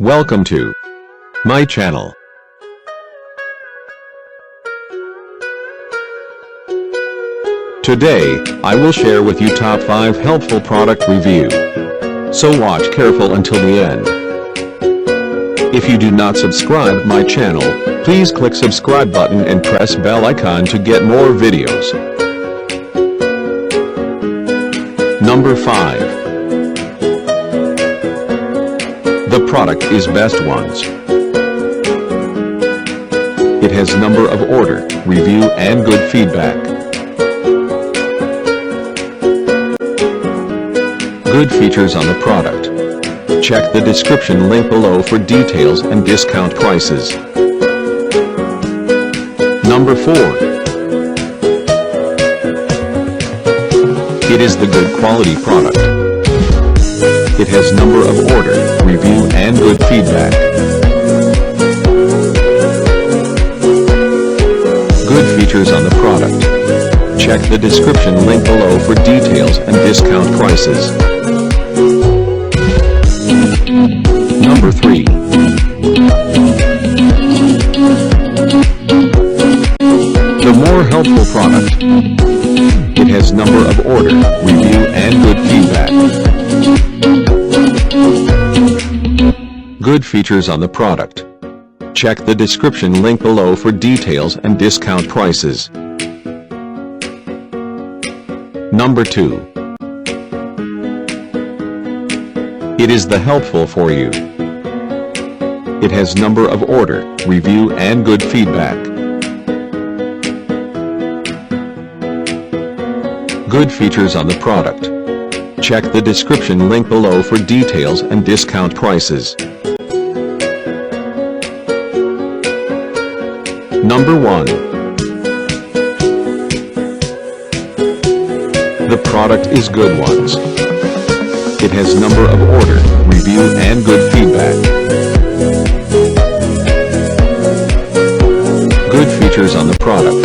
Welcome to my channel. Today, I will share with you top 5 helpful product review. So watch careful until the end. If you do not subscribe my channel, please click subscribe button and press bell icon to get more videos. Number 5. The product is Best Ones. It has number of order, review and good feedback. Good features on the product. Check the description link below for details and discount prices. Number 4. It is the good quality product. It has number of order, review and good feedback. Good features on the product. Check the description link below for details and discount prices. Number 3. The more helpful product. It has number of order, review and good feedback. Good features on the product. Check the description link below for details and discount prices. Number 2. It is the helpful for you. It has number of order, review and good feedback. Good features on the product. Check the description link below for details and discount prices. Number 1. The product is Good Ones. It has number of order, review and good feedback. Good features on the product.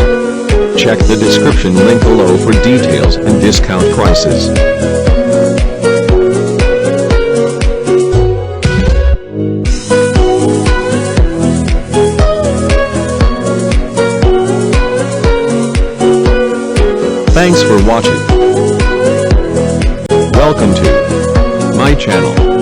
Check the description link below for details and discount prices. Thanks for watching. Welcome to my channel.